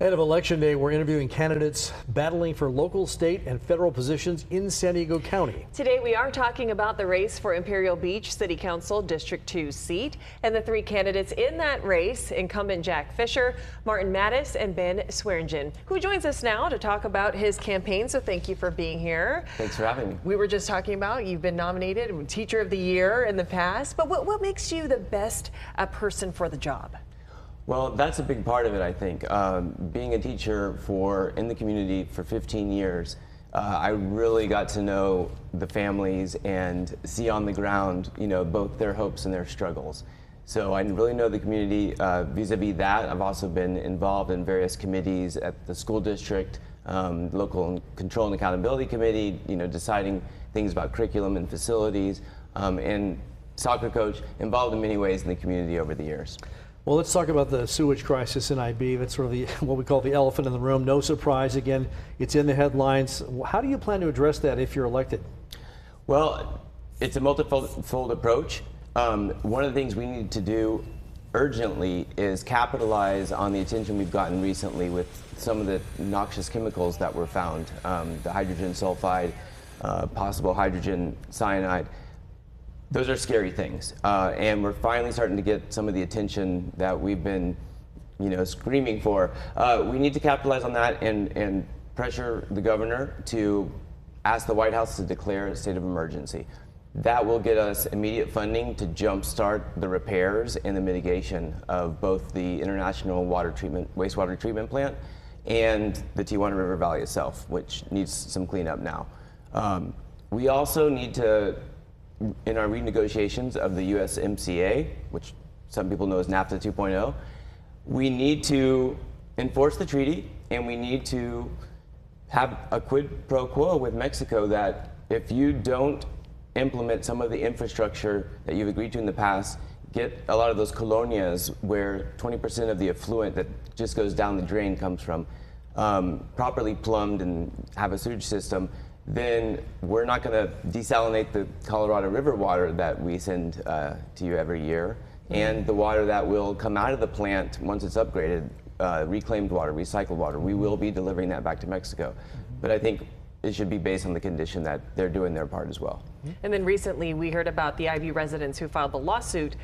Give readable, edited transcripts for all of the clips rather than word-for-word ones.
Ahead of Election Day, we're interviewing candidates battling for local, state, and federal positions in San Diego County. Today, we are talking about the race for Imperial Beach City Council District 2 seat and the three candidates in that race, incumbent Jack Fisher, Martin Mattis, and Ben Swearingen, who joins us now to talk about his campaign. So thank you for being here. Thanks for having me. We were just talking about you've been nominated Teacher of the Year in the past, but what makes you the best person for the job? Well, that's a big part of it, I think. Being a teacher in the community for 15 years, I really got to know the families and see on the ground, both their hopes and their struggles. So I really know the community vis-a-vis that. I've also been involved in various committees at the school district, local control and accountability committee, deciding things about curriculum and facilities, and soccer coach, involved in many ways in the community over the years. Well, let's talk about the sewage crisis in IB. That's sort of what we call the elephant in the room. No surprise, again, it's in the headlines. How do you plan to address that if you're elected? Well, it's a multifold approach. One of the things we need to do urgently is capitalize on the attention we've gotten recently with some of the noxious chemicals that were found, the hydrogen sulfide, possible hydrogen cyanide. Those are scary things, and we're finally starting to get some of the attention that we've been, screaming for. We need to capitalize on that and pressure the governor to ask the White House to declare a state of emergency. That will get us immediate funding to jumpstart the repairs and the mitigation of both the International Wastewater Treatment Plant and the Tijuana River Valley itself, which needs some cleanup now. We also need to, in our renegotiations of the USMCA, which some people know as NAFTA 2.0, we need to enforce the treaty, and we need to have a quid pro quo with Mexico that if you don't implement some of the infrastructure that you've agreed to in the past, get a lot of those colonias where 20% of the effluent that just goes down the drain comes from, properly plumbed and have a sewage system, then we're not going to desalinate the Colorado River water that we send to you every year, and the water that will come out of the plant once it's upgraded, reclaimed water, recycled water. We will be delivering that back to Mexico. But I think it should be based on the condition that they're doing their part as well. And then recently we heard about the IV residents who filed the lawsuit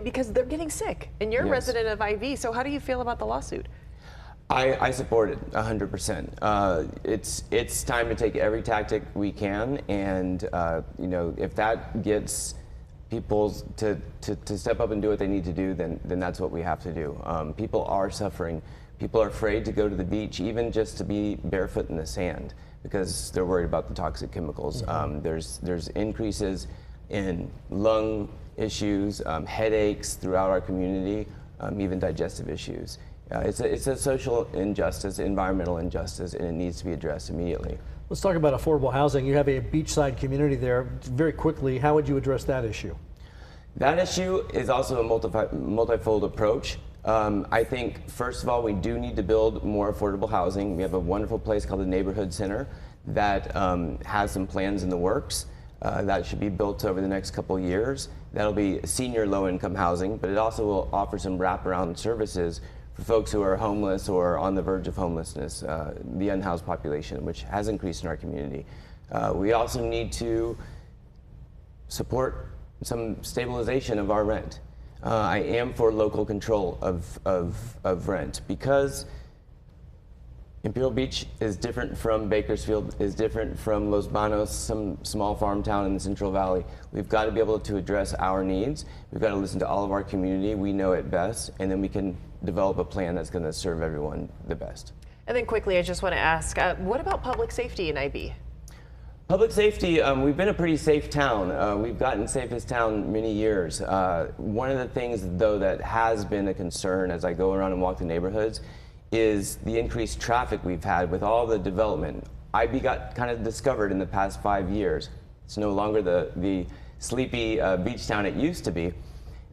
because they're getting sick. And you're a resident of IV, so how do you feel about the lawsuit? I support it 100%. It's time to take every tactic we can, and if that gets people to step up and do what they need to do, then that's what we have to do. People are suffering. People are afraid to go to the beach, even just to be barefoot in the sand, because they're worried about the toxic chemicals. There's increases in lung issues, headaches throughout our community, even digestive issues. It's a social injustice, environmental injustice, and it needs to be addressed immediately. Let's talk about affordable housing. You have a beachside community there. Very quickly, how would you address that issue? That issue is also a multifold approach. I think, first of all, we do need to build more affordable housing. We have a wonderful place called the Neighborhood Center that has some plans in the works that should be built over the next couple of years. That'll be senior low-income housing, but it also will offer some wraparound services for folks who are homeless or on the verge of homelessness, the unhoused population, which has increased in our community. We also need to support some stabilization of our rent. I am for local control of rent, because Imperial Beach is different from Bakersfield, is different from Los Banos, some small farm town in the Central Valley. We've got to be able to address our needs. We've got to listen to all of our community. We know it best, and then we can develop a plan that's going to serve everyone the best. And then quickly, I just want to ask, what about public safety in IB? Public safety, we've been a pretty safe town. We've gotten safest town many years. One of the things, though, that has been a concern as I go around and walk the neighborhoods is the increased traffic we've had with all the development. IB got kind of discovered in the past 5 years. It's no longer the sleepy beach town it used to be.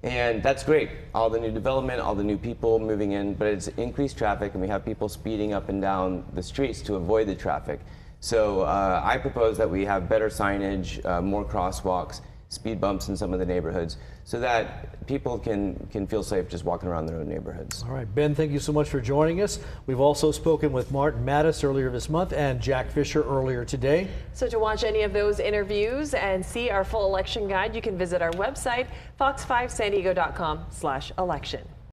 And that's great. All the new development, all the new people moving in, but it's increased traffic, and we have people speeding up and down the streets to avoid the traffic. So I propose that we have better signage, more crosswalks, speed bumps in some of the neighborhoods, so that people can feel safe just walking around their own neighborhoods. All right, Ben, thank you so much for joining us. We've also spoken with Martin Mattis earlier this month and Jack Fisher earlier today. So to watch any of those interviews and see our full election guide, you can visit our website, fox5sandiego.com/election.